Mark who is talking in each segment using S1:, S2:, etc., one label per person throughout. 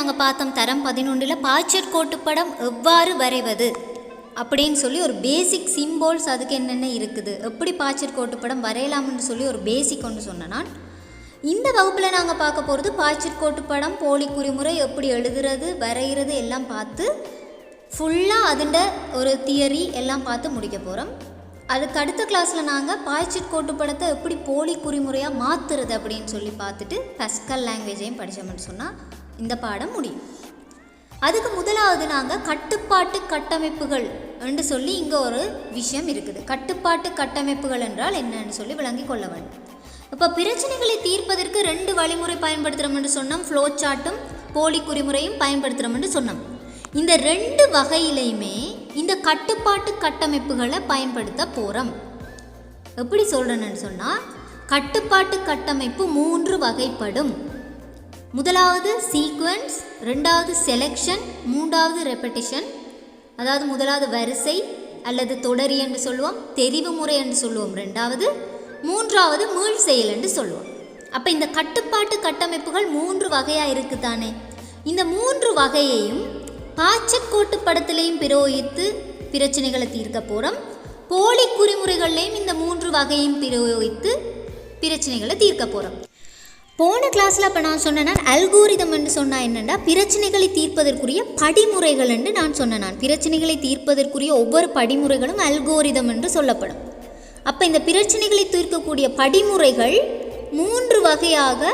S1: நாங்கள் பார்த்தோம் தரம் 11 பாய்ச்சற் கோட்டுப்படம் எவ்வாறு வரைவது அப்படின்னு சொல்லி ஒரு பேசிக் சிம்போல்ஸ் அதுக்கு என்னென்ன இருக்குது, எப்படி பாய்ச்சற் கோட்டுப்படம் வரையலாம்னு சொல்லி ஒரு பேசிக் ஒன்று சொன்னேன் நான். இந்த வகுப்பில் நாங்கள் பார்க்க போகிறது பாய்ச்சற் கோட்டுப்படம், போலி குறிமுறை எப்படி எழுதுறது வரைகிறது எல்லாம் பார்த்து ஃபுல்லாக அதுண்ட ஒரு தியரி எல்லாம் பார்த்து முடிக்க போகிறோம். அதுக்கு அடுத்த கிளாஸில் நாங்கள் பாய்ச்சற் கோட்டுப்படத்தை எப்படி போலி குறிமுறையாக மாற்றுறது அப்படின்னு சொல்லி பார்த்துட்டு பஸ்கல் லாங்குவேஜையும் படித்தோம்னு சொன்னால் இந்த பாடம் முடியும். அதுக்கு முதலாவது நாங்கள் கட்டுப்பாட்டு கட்டமைப்புகள் என்று சொல்லி இங்கே ஒரு விஷயம் இருக்குது. கட்டுப்பாட்டு கட்டமைப்புகள் என்றால் என்னன்னு சொல்லி விளங்கி கொள்ள வேண்டும். இப்போ பிரச்சனைகளை தீர்ப்பதற்கு 2 வழிமுறை பயன்படுத்துகிறோம்னு சொன்னோம், ஃப்ளோ சார்ட்டும் போலி குறிமுறையும் பயன்படுத்துகிறோம்னு சொன்னோம். இந்த 2 வகையிலையுமே இந்த கட்டுப்பாட்டு கட்டமைப்புகளை பயன்படுத்த போகிறோம். எப்படி சொல்கிறேன்னு சொன்னால், கட்டுப்பாட்டு கட்டமைப்பு 3 வகைப்படும். முதலாவது சீக்வன்ஸ், ரெண்டாவது செலெக்ஷன், மூன்றாவது ரெப்படிஷன். அதாவது முதலாவது வரிசை அல்லது தொடரி என்று சொல்லுவோம், தெரிவு முறை என்று சொல்லுவோம் ரெண்டாவது, மூன்றாவது மீள் செயல் என்று சொல்லுவோம். அப்போ இந்த கட்டுப்பாட்டு கட்டமைப்புகள் 3 வகையாக இருக்குதானே. இந்த 3 வகையையும் பாய்ச்சற் கோட்டுப்படத்திலையும் பிரயோகித்து பிரச்சனைகளை தீர்க்க போகிறோம். போலி குறிமுறைகள்லையும் இந்த 3 வகையும் பிரயோகித்து பிரச்சனைகளை தீர்க்க போகிறோம். போன கிளாஸில் அப்போ நான் சொன்னேன் அல்கோரிதம் என்று சொன்னால் என்னென்னா பிரச்சனைகளை தீர்ப்பதற்குரிய படிமுறைகள் என்று நான் சொன்னேன். பிரச்சனைகளை தீர்ப்பதற்குரிய ஒவ்வொரு படிமுறைகளும் அல்கோரிதம் என்று சொல்லப்படும். அப்போ இந்த பிரச்சனைகளை தீர்க்கக்கூடிய படிமுறைகள் 3 வகையாக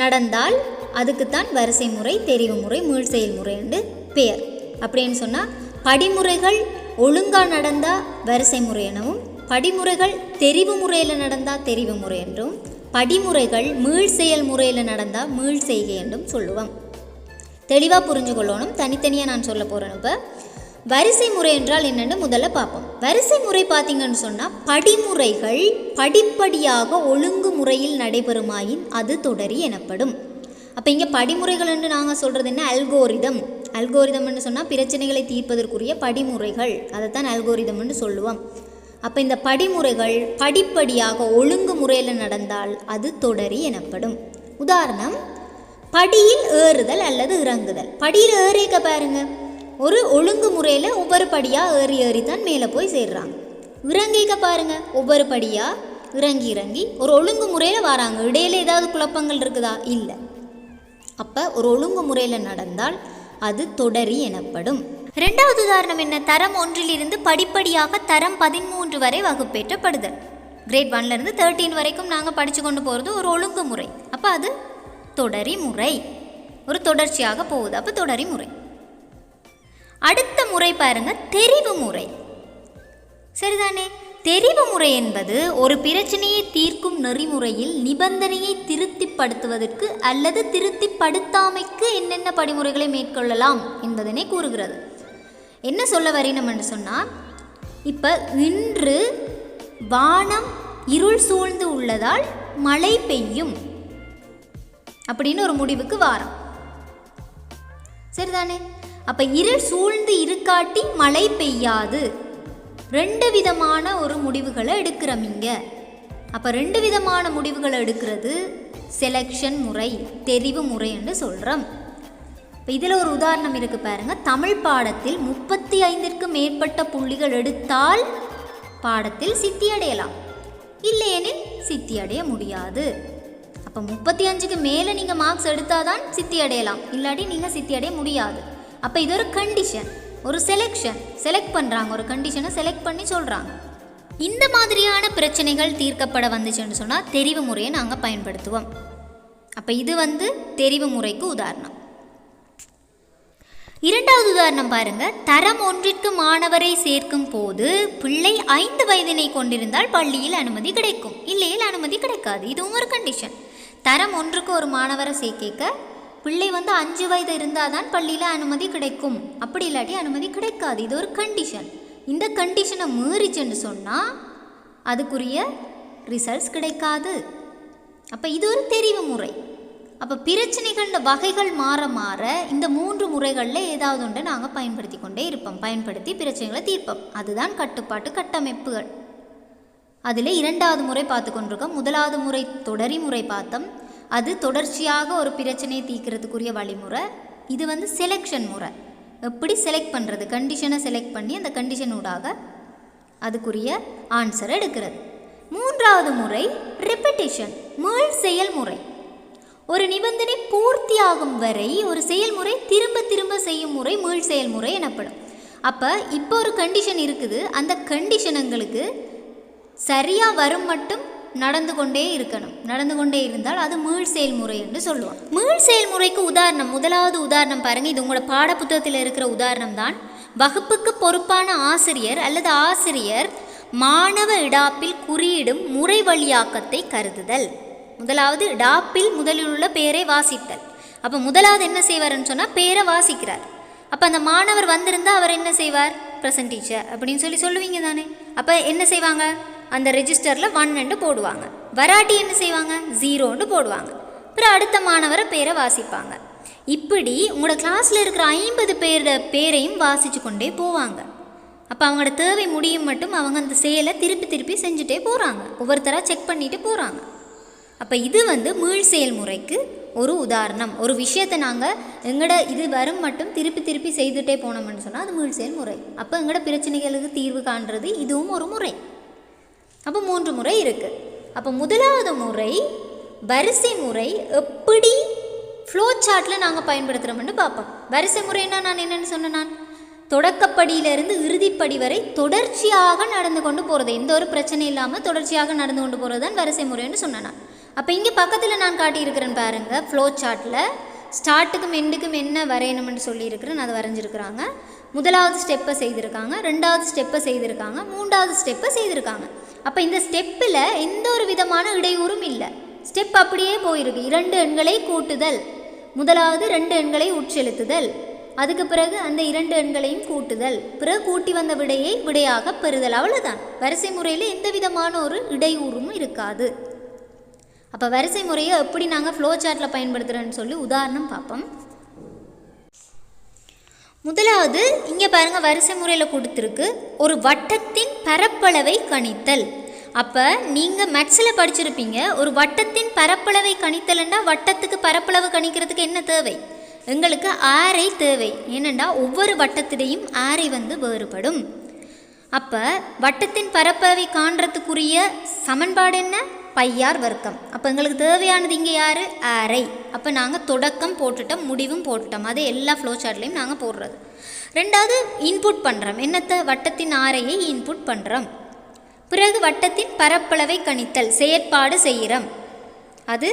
S1: நடந்தால் அதுக்குத்தான் வரிசை முறை, தெரிவு முறை, மீள் செயல்முறை என்று பெயர். அப்படின்னு சொன்னால் படிமுறைகள் ஒழுங்காக நடந்தால் வரிசை முறை எனவும், படிமுறைகள் தெரிவு முறையில் நடந்தால் தெரிவு முறை என்றும், படிமுறைகள் மீள் செயல் முறையில் நடந்தால் மீள் செய்கை என்றும் சொல்லுவோம். தெளிவாக புரிஞ்சு கொள்ளணும். தனித்தனியாக நான் சொல்ல போகிறேன். இப்போ வரிசை முறை என்றால் என்னென்னு முதல்ல பார்ப்போம். வரிசை முறை பார்த்தீங்கன்னு சொன்னால் படிமுறைகள் படிப்படியாக ஒழுங்கு முறையில் நடைபெறுமாயின் அது தொடரி எனப்படும். அப்போ இங்கே படிமுறைகள் என்று நாங்கள் சொல்கிறது என்ன, அல்கோரிதம். அல்கோரிதம் என்று சொன்னால் பிரச்சனைகளை தீர்ப்பதற்குரிய படிமுறைகள், அதைத்தான் அல்கோரிதம் என்று சொல்லுவோம். அப்போ இந்த படிமுறைகள் படிப்படியாக ஒழுங்கு முறையில் நடந்தால் அது தொடரி எனப்படும். உதாரணம், படியில் ஏறுதல் அல்லது இறங்குதல். படியில் ஏறிக்க பாருங்க, ஒரு ஒழுங்கு முறையில் ஒவ்வொரு படியாக ஏறி தான் மேலே போய் சேர்றாங்க. இறங்கிக்க பாருங்க, ஒவ்வொரு படியாக இறங்கி ஒரு ஒழுங்கு முறையில் வராங்க. இடையில ஏதாவது குழப்பங்கள் இருக்குதா? இல்லை. அப்போ ஒரு ஒழுங்கு முறையில் நடந்தால் அது தொடரி எனப்படும். ரெண்டாவது உதாரணம் என்ன, தரம் 1 படிப்படியாக தரம் 13 வரை வகுப்பேற்றப்படுதல். கிரேட் 1 13 வரைக்கும் நாங்கள் படித்து கொண்டு போகிறது ஒரு ஒழுங்கு முறை. அப்போ அது தொடரி முறை, ஒரு தொடர்ச்சியாக போகுது. அப்போ தொடரி முறை. அடுத்த முறை பாருங்க, தெரிவு முறை. சரிதானே. தெரிவு முறை என்பது ஒரு பிரச்சனையை தீர்க்கும் நெறிமுறையில் நிபந்தனையை திருப்திப்படுத்துவதற்கு அல்லது திருப்திப்படுத்தாமைக்கு என்னென்ன படிமுறைகளை மேற்கொள்ளலாம் என்பதனை கூறுகிறது. என்ன சொல்ல வரணும் என்று சொன்னால், இப்போ இன்று வானம் இருள் சூழ்ந்து உள்ளதால் மழை பெய்யும் அப்படின்னு ஒரு முடிவுக்கு வாரம். சரிதானே. அப்போ இருள் சூழ்ந்து இருக்காட்டி மழை பெய்யாது. 2 விதமான ஒரு முடிவுகளை எடுக்கிறோம் இங்கே. அப்போ 2 விதமான முடிவுகளை எடுக்கிறது செலெக்ஷன் முறை, தெரிவு முறை என்று சொல்கிறோம். இப்போ இதில் ஒரு உதாரணம் இருக்குது பாருங்கள். தமிழ் பாடத்தில் 35ற்கு மேற்பட்ட புள்ளிகள் எடுத்தால் பாடத்தில் சித்தி அடையலாம், இல்லையெனில் சித்தி அடைய முடியாது. அப்போ 35க்கு மேலே நீங்கள் மார்க்ஸ் எடுத்தால் தான் சித்தி அடையலாம், இல்லாட்டி நீங்கள் சித்தி அடைய முடியாது. அப்போ இது ஒரு கண்டிஷன், ஒரு செலக்ட் பண்ணுறாங்க, ஒரு கண்டிஷனை செலக்ட் பண்ணி சொல்கிறாங்க. இந்த மாதிரியான பிரச்சனைகள் தீர்க்கப்பட வந்துச்சுன்னு சொன்னால் தெரிவு முறையை நாங்கள் பயன்படுத்துவோம். அப்போ இது தெரிவு முறைக்கு உதாரணம். இரண்டாவது உதாரணம் பாருங்க. தரம் 1ற்கு மாணவரை சேர்க்கும் போது பிள்ளை 5 வயதினை கொண்டிருந்தால் பள்ளியில் அனுமதி கிடைக்கும், இல்லையில் அனுமதி கிடைக்காது. இதுவும் ஒரு கண்டிஷன். தரம் 1க்கு ஒரு மாணவரை சேர்க்க பிள்ளை 5 வயது இருந்தால் தான் பள்ளியில் அனுமதி கிடைக்கும், அப்படி இல்லாட்டி அனுமதி கிடைக்காது. இது ஒரு கண்டிஷன். இந்த கண்டிஷனை மீறிச்சுன்னு சொன்னால் அதுக்குரிய ரிசல்ட்ஸ் கிடைக்காது. அப்போ இது ஒரு தெரிவு முறை. அப்போ பிரச்சனைகள வகைகள் மாற மாற இந்த 3 முறைகளில் ஏதாவது ஒன்றை நாங்கள் பயன்படுத்தி கொண்டே இருப்போம், பயன்படுத்தி பிரச்சனைகளை தீர்ப்போம். அதுதான் கட்டுப்பாட்டு கட்டமைப்புகள். அதில் 2வது முறை பார்த்து கொண்டிருக்கோம். முதலாவது முறை தொடரி முறை பார்த்தோம். அது தொடர்ச்சியாக ஒரு பிரச்சனையை தீர்க்கிறதுக்குரிய வழிமுறை. இது வந்து செலெக்ஷன் முறை. எப்படி செலக்ட் பண்ணுறது, கண்டிஷனை செலக்ட் பண்ணி அந்த கண்டிஷனூடாக அதுக்குரிய ஆன்சரை எடுக்கிறது. மூன்றாவது முறை ரெப்பிட்டேஷன், மீள் செயல்முறை. ஒரு நிபந்தனை பூர்த்தியாகும் வரை ஒரு செயல்முறை திரும்ப திரும்ப செய்யும் முறை மீள் செயல்முறை எனப்படும். அப்போ இப்போ ஒரு கண்டிஷன் இருக்குது, அந்த கண்டிஷனுங்களுக்கு சரியாக வரும் மட்டும் நடந்து கொண்டே இருக்கணும். நடந்து கொண்டே இருந்தால் அது மீள் செயல்முறை என்று சொல்லுவோம். மீள் செயல்முறைக்கு உதாரணம், முதலாவது உதாரணம் பாருங்கள். இது உங்களோட பாடப்புத்தகத்தில் இருக்கிற உதாரணம் தான். வகுப்புக்கு பொறுப்பான ஆசிரியர் அல்லது ஆசிரியர் மாணவ இடாப்பில் குறியிடும் முறை வழியாக்கத்தை கருதுதல். முதலாவது இடாப்பில் முதலில் உள்ள பெயரை வாசித்தல். அப்போ முதலாவது என்ன செய்வார்னு சொன்னால் பெயரை வாசிக்கிறார். அப்போ அந்த மாணவர் வந்திருந்தால் அவர் என்ன செய்வார், ப்ரெசன்ட் டீச்சர் அப்படின்னு சொல்லுவீங்க தானே. அப்போ என்ன செய்வாங்க, அந்த ரெஜிஸ்டரில் 1 போடுவாங்க. வராட்டி என்ன செய்வாங்க, 0 போடுவாங்க. அப்புறம் அடுத்த மாணவரை பேரை வாசிப்பாங்க. இப்படி உங்களோட கிளாஸில் இருக்கிற 50 பேரோட பேரையும் வாசித்து கொண்டே போவாங்க. அப்போ அவங்களோட தேவை முடியும் மட்டும் அவங்க அந்த செயலை திருப்பி திருப்பி செஞ்சுட்டே போகிறாங்க, ஒவ்வொருத்தராக செக் பண்ணிட்டு போகிறாங்க. அப்போ இது வந்து மீள் செயல்முறைக்கு ஒரு உதாரணம். ஒரு விஷயத்தை நாங்கள் எங்களோட இது வரும் மட்டும் திருப்பி திருப்பி செய்துட்டே போனோம்னு சொன்னால் அது மீள் செயல்முறை. அப்போ எங்களோட பிரச்சனைகளுக்கு தீர்வு காண்றது இதுவும் ஒரு முறை. அப்போ 3 முறை இருக்குது. அப்போ முதலாவது முறை வரிசை முறை எப்படி ஃப்ளோ சார்ட்டில் நாங்கள் பயன்படுத்துகிறோம்னு பார்ப்போம். வரிசை முறைன்னா நான் என்னென்னு சொன்னேன், நான் தொடக்கப்படியிலிருந்து இறுதிப்படி வரை தொடர்ச்சியாக நடந்து கொண்டு போகிறது, எந்த ஒரு பிரச்சனை இல்லாமல் தொடர்ச்சியாக நடந்து கொண்டு போகிறது தான் வரிசை முறைன்னு சொன்னேன் நான். அப்போ இங்கே பக்கத்தில் நான் காட்டியிருக்கிறேன்னு பாருங்கள், ஃப்ளோ சார்ட்டில் ஸ்டார்ட்டுக்கும் எண்டுக்கும் என்ன வரையணும்னு சொல்லியிருக்கிறேன், அதை வரைஞ்சிருக்கிறாங்க. முதலாவது ஸ்டெப்பை செய்திருக்காங்க, 2வது ஸ்டெப்பை செய்திருக்காங்க, 3வது ஸ்டெப்பை செய்திருக்காங்க. அப்போ இந்த ஸ்டெப்பில் எந்த ஒரு விதமான இடையூறும் இல்லை, ஸ்டெப் அப்படியே போயிருக்கு. 2 எண்களை கூட்டுதல், முதலாவது 2 எண்களை உட்செலுத்துதல், அதுக்கு பிறகு அந்த 2 எண்களையும் கூட்டுதல், பிறகு கூட்டி வந்த விடையை விடையாக பெறுதல், அவ்வளோதான். வரிசை முறையில் எந்த விதமான ஒரு இடையூறும் இருக்காது. அப்போ வரிசை முறையை எப்படி நாங்கள் ஃப்ளோ சார்ட்டில் பயன்படுத்துகிறோன்னு சொல்லி உதாரணம் பார்ப்போம். முதலாவது இங்கே பாருங்கள், வரிசை முறையில் கொடுத்துருக்கு ஒரு வட்டத்தின் பரப்பளவை கணித்தல். அப்போ நீங்கள் மேக்ஸில் படிச்சிருப்பீங்க, ஒரு வட்டத்தின் பரப்பளவை கணித்தல்னா வட்டத்துக்கு பரப்பளவு கணிக்கிறதுக்கு என்ன தேவை, எங்களுக்கு ஆரை தேவை. ஏனெண்டா ஒவ்வொரு வட்டத்திடையும் ஆரை வந்து வேறுபடும். அப்போ வட்டத்தின் பரப்பளவை காண்றதுக்குரிய சமன்பாடு என்ன, பையார் வர்க்கம். அப்போ எங்களுக்கு தேவையானது இங்கே யார், ஆரை. அப்போ நாங்கள் தொடக்கம் போட்டுட்டோம், முடிவும் போட்டுட்டோம். அது எல்லா ஃப்ளோ சார்ட்லேயும் நாங்கள் போடுறது. 2வது இன்புட் பண்ணுறோம், என்னத்தை, வட்டத்தின் ஆரையை இன்புட் பண்ணுறோம். பிறகு வட்டத்தின் பரப்பளவை கணித்தல் செயற்பாடு செய்கிறோம், அது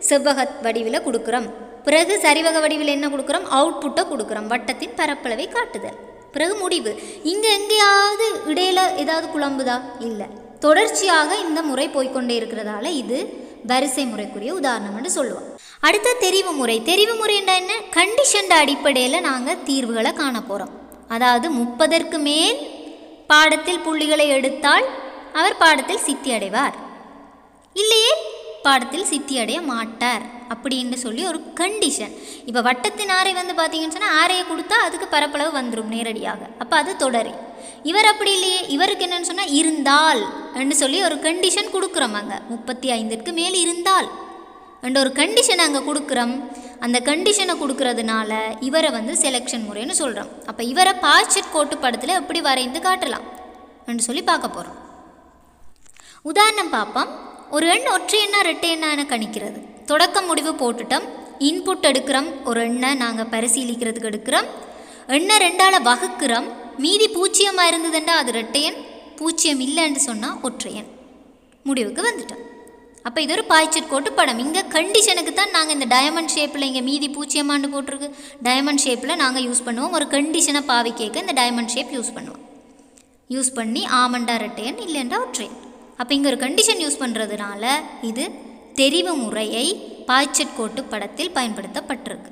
S1: செவ்வக வடிவில் கொடுக்குறோம். பிறகு சரிவக வடிவில் என்ன கொடுக்குறோம், அவுட்புட்டை கொடுக்குறோம், வட்டத்தின் பரப்பளவை காட்டுதல். பிறகு முடிவு. இங்கே எங்கேயாவது இடையில ஏதாவது குழம்புதா, இல்லை, தொடர்ச்சியாக இந்த முறை போய்கொண்டே இருக்கிறதால இது வரிசை முறைக்குரிய உதாரணம் என்று சொல்லுவோம். அடுத்த தெரிவு முறை. தெரிவு முறைன்னா என்ன, கண்டிஷன் அடிப்படையில் நாங்கள் தீர்வுகளை காண போகிறோம். அதாவது 30ற்கு மேல் பாடத்தில் புள்ளிகளை எடுத்தால் அவர் பாடத்தில் சித்தி அடைவார், இல்லையே பாடத்தில் சித்தி அடைய மாட்டார் அப்படின்னு சொல்லி ஒரு கண்டிஷன். இப்போ வட்டத்தின் ஆரை வந்து பார்த்தீங்கன்னு சொன்னால் ஆரையை கொடுத்தா அதுக்கு பரப்பளவு வந்துடும் நேரடியாக, அப்போ அது தொடரி. இவர் அப்படி இல்லையே, இவருக்கு என்னென்னு சொன்னால் இருந்தால் என்று சொல்லி ஒரு கண்டிஷன் கொடுக்குறோம். அங்கே 35ற்கு மேல் இருந்தால் என்ற ஒரு கண்டிஷன் அங்கே கொடுக்குறோம். அந்த கண்டிஷனை கொடுக்கறதுனால இவரை வந்து செலெக்ஷன் முறைன்னு சொல்கிறோம். அப்போ இவரை பாய்ச்சட் கோட்டு படத்தில் எப்படி வரைந்து காட்டலாம் என்று சொல்லி பார்க்க போகிறோம். உதாரணம் பார்ப்போம். ஒரு எண் ஒற்றை எண்ணா ரெட்டை எண்ணா என கணிக்கிறது. தொடக்கம் முடிவு போட்டுட்டோம், இன்புட் எடுக்கிறோம், ஒரு எண்ணை நாங்கள் பரிசீலிக்கிறதுக்கு எடுக்கிறோம், எண்ணை 2ஆல் வகுக்கிறோம், மீதி 0 இருந்ததுண்டா அது ரெட்டையன், 0 இல்லைன்னு சொன்னால் ஒற்றையன், முடிவுக்கு வந்துட்டோம். அப்போ இது ஒரு பாய்ச்சட் கோட்டு படம். இங்கே கண்டிஷனுக்கு தான் நாங்கள் இந்த டயமண்ட் ஷேப்பில், இங்கே மீதி 0 போட்டிருக்கு, டயமண்ட் ஷேப்பில் நாங்கள் யூஸ் பண்ணுவோம். ஒரு கண்டிஷனை பாவி கேட்க இந்த டயமண்ட் ஷேப் யூஸ் பண்ணுவோம். யூஸ் பண்ணி ஆமண்டா ரெட்டையன் இல்லைன்றா ஒற்றையன். அப்போ இங்கே ஒரு கண்டிஷன் யூஸ் பண்ணுறதுனால இது தெரிவு முறையை பாய்ச்சட் கோட்டு படத்தில் பயன்படுத்தப்பட்டிருக்கு.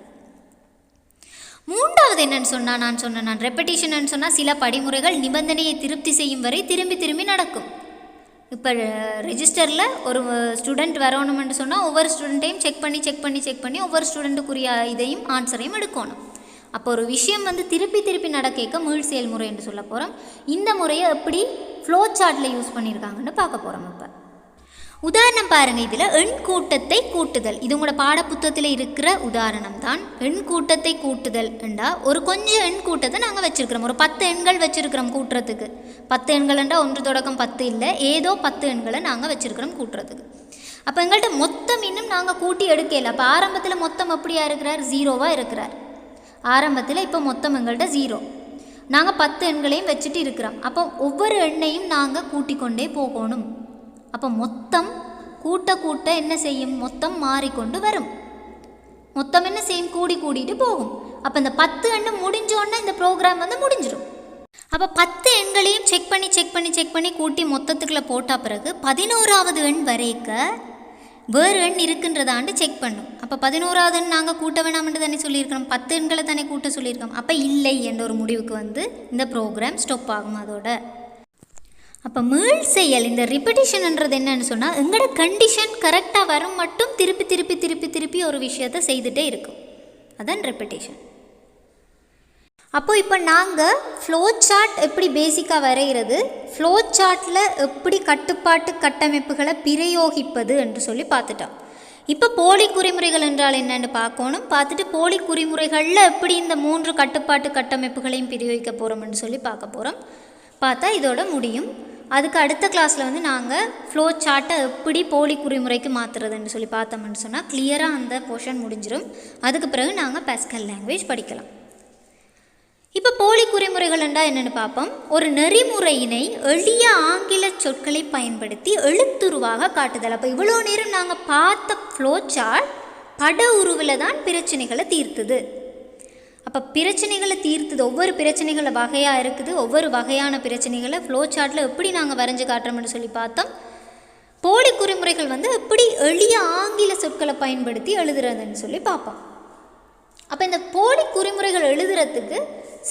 S1: 3வது என்னன்னு சொன்னால், நான் ரெப்படிஷன் சொன்னால் சில படிமுறைகள் நிபந்தனையை திருப்தி செய்யும் வரை திரும்பி திரும்பி நடக்கும். இப்போ ரெஜிஸ்டரில் ஒரு ஸ்டூடெண்ட் வரணும்னு சொன்னால் ஒவ்வொரு ஸ்டூடெண்ட்டையும் செக் பண்ணி ஒவ்வொரு ஸ்டூடெண்ட்டுக்குரிய இதையும் ஆன்சரையும் எடுக்கணும். அப்போ ஒரு விஷயம் வந்து திருப்பி நடக்க மீள் செயல்முறை என்று சொல்ல போகிறோம். இந்த முறையை எப்படி ஃப்ளோ சார்ட்டில் யூஸ் பண்ணியிருக்காங்கன்னு பார்க்க போகிறோம். இப்போ உதாரணம் பாருங்கள், இதில் எண் கூட்டத்தை கூட்டுதல், இது உங்களோட பாடப்புத்தகத்தில் இருக்கிற உதாரணம் தான். எண் கூட்டத்தை கூட்டுதல் என்றால் ஒரு கொஞ்சம் எண் கூட்டத்தை நாங்கள் வச்சுருக்கிறோம், ஒரு 10 எண்கள் வச்சுருக்கிறோம் கூட்டுறதுக்கு. 10 எண்கள் என்றால் 1 தொடக்கம் 10 இல்லை, ஏதோ 10 எண்களை நாங்கள் வச்சுருக்கிறோம் கூட்டுறதுக்கு. அப்போ எங்கள்கிட்ட மொத்தம் இன்னும் நாங்கள் கூட்டி எடுக்கல. அப்போ ஆரம்பத்தில் மொத்தம் எப்படியா இருக்கிறார்? 0வாக இருக்கிறார் ஆரம்பத்தில். இப்போ மொத்தம் எங்கள்கிட்ட 0, நாங்கள் 10 எண்களையும் வச்சுட்டு இருக்கிறோம். அப்போ ஒவ்வொரு எண்ணையும் நாங்கள் கூட்டிக்கொண்டே போகணும். அப்போ மொத்தம் கூட்ட கூட்ட என்ன செய்யும்? மொத்தம் மாறிக்கொண்டு வரும். மொத்தம் என்ன செய்யும்? கூட்டிகிட்டு போகும். அப்போ இந்த 10 எண்ணு முடிஞ்சோன்னா இந்த ப்ரோக்ராம் வந்து முடிஞ்சிடும். அப்போ 10 எண்களையும் செக் பண்ணி கூட்டி மொத்தத்துக்குள்ளே போட்டால் பிறகு 11வது எண் வரைக்க வேறு எண் இருக்குன்றதாண்டு செக் பண்ணும். அப்போ 11வது எண் நாங்கள் கூட்ட வேணாம்னு தானே சொல்லியிருக்கிறோம், 10 எண்களை தானே கூட்ட சொல்லியிருக்கோம். அப்போ இல்லை என்ற ஒரு முடிவுக்கு வந்து இந்த ப்ரோக்ராம் ஸ்டாப் ஆகும் அதோட. அப்போ மீள் செயல், இந்த ரிப்பீட்டிஷன்ன்றது என்னன்னு சொன்னால் எங்களோட கண்டிஷன் கரெக்டாக வரும் மட்டும் திருப்பி ஒரு விஷயத்தை செய்துகிட்டே இருக்கும். அதான் ரெப்பிட்டேஷன். அப்போ இப்போ நாங்கள் ஃப்ளோ சார்ட் எப்படி பேசிக்காக வரைகிறது, ஃப்ளோ சார்ட்டில் எப்படி கட்டுப்பாட்டு கட்டமைப்புகளை பிரயோகிப்பது என்று சொல்லி பார்த்துட்டோம். இப்போ போலி குறிமுறைகள் என்றால் என்னென்னு பார்க்கணும். பார்த்துட்டு போலி குறிமுறைகளில் எப்படி இந்த 3 கட்டுப்பாட்டு கட்டமைப்புகளையும் பிரயோகிக்க போகிறோம்னு சொல்லி பார்க்க போகிறோம். பார்த்தா இதோட முடியும். அதுக்கு அடுத்த கிளாஸில் வந்து நாங்கள் ஃப்ளோ சார்ட்டை எப்படி போலி குறிமுறைக்கு மாற்றுறதுன்னு சொல்லி பார்த்தோம்னு சொன்னால் கிளியராக அந்த போர்ஷன் முடிஞ்சிடும். அதுக்கு பிறகு நாங்கள் பாஸ்கல் லாங்குவேஜ் படிக்கலாம். இப்போ போலி குறிமுறைகள் என்றால் என்னென்னு பார்ப்போம். ஒரு நெறிமுறையினை எளிய ஆங்கில சொற்களை பயன்படுத்தி எழுத்துருவாக காட்டுதல். அப்போ இவ்வளோ நேரம் நாங்கள் பார்த்த ஃப்ளோ சார்ட் பட உருவில் தான் பிரச்சனைகளை தீர்த்துது. அப்போ பிரச்சனைகளை தீர்த்துது, ஒவ்வொரு பிரச்சனைகளை வகையாக இருக்குது. ஒவ்வொரு வகையான பிரச்சனைகளை ஃப்ளோ சார்ட்டில் எப்படி நாங்கள் வரைஞ்சி காட்டுறோம்னு சொல்லி பார்த்தோம். போலி குறிமுறைகள் வந்து எப்படி எளிய ஆங்கில சொற்களை பயன்படுத்தி எழுதுறதுன்னு சொல்லி பார்ப்போம். அப்போ இந்த போலி குறிமுறைகள் எழுதுறதுக்கு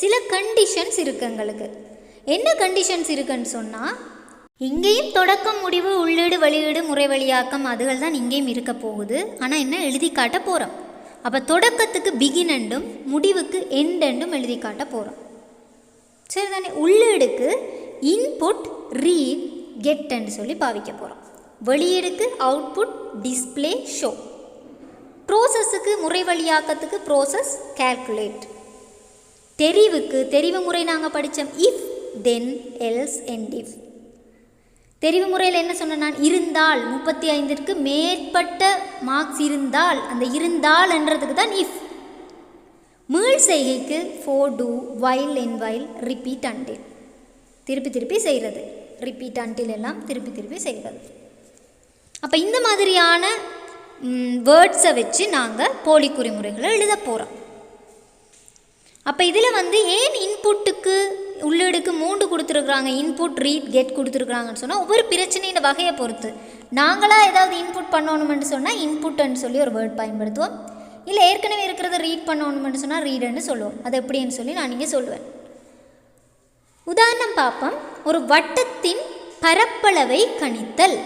S1: சில கண்டிஷன்ஸ் இருக்குது எங்களுக்கு. என்ன கண்டிஷன்ஸ் இருக்குன்னு சொன்னால், இங்கேயும் தொடக்கம் முடிவு உள்ளீடு வெளியீடு முறை வழியாக்கம் அதுகள் தான் இங்கேயும் இருக்க போகுது. ஆனால் என்ன எழுதி காட்ட போகிறோம். அப்போ தொடக்கத்துக்கு பிகின் எண்டும் முடிவுக்கு எண்ட் எண்டும் எழுதி காட்ட போகிறோம். சரி தானே. உள்ளீடுக்கு இன்புட் ரீட் கெட்ன்னு சொல்லி பாவிக்க போகிறோம். வெளியீடுக்கு அவுட்புட் டிஸ்பிளே ஷோ. ப்ரோசஸுக்கு முறை வழியாக்கத்துக்கு ப்ரோசஸ் கால்குலேட். தெரிவுக்கு தெரிவு முறை நாங்கள் படித்தோம், if then else and if. தெரிவு முறையில் என்ன சொன்னேன் நான்? இருந்தால் 35ற்கு மேற்பட்ட மார்க்ஸ் இருந்தால், அந்த இருந்தால் என்றதுக்கு தான் இஃப். மீள் செய்கைக்கு for do while and while repeat until. திருப்பி செய்கிறது. ரிப்பீட் அன்டில் எல்லாம் திருப்பி செய்கிறது. அப்போ இந்த மாதிரியான வேர்ட்ஸை வச்சு நாங்கள் போலி குறிமுறைகளை எழுத போகிறோம். அப்போ இதில் வந்து ஏன் இன்புட்டுக்கு உள்ளீடுக்கு 3 கொடுத்துருக்குறாங்க, இன்புட் ரீட் கெட் கொடுத்துருக்குறாங்கன்னு சொன்னால் ஒவ்வொரு பிரச்சனையோட வகையை பொறுத்து. நாங்களாக ஏதாவது இன்புட் பண்ணணுமென்னு சொன்னால் இன்புட்டுன்னு சொல்லி ஒரு வேர்ட் பயன்படுத்துவோம். இல்லை ஏற்கனவே இருக்கிறத ரீட் பண்ணணுமென்னு சொன்னால் ரீடுன்னு சொல்லுவோம். அது எப்படின்னு சொல்லி நான் இங்கே சொல்லுவேன். உதாரணம் பார்ப்போம். ஒரு வட்டத்தின் பரப்பளவை கணித்தல்.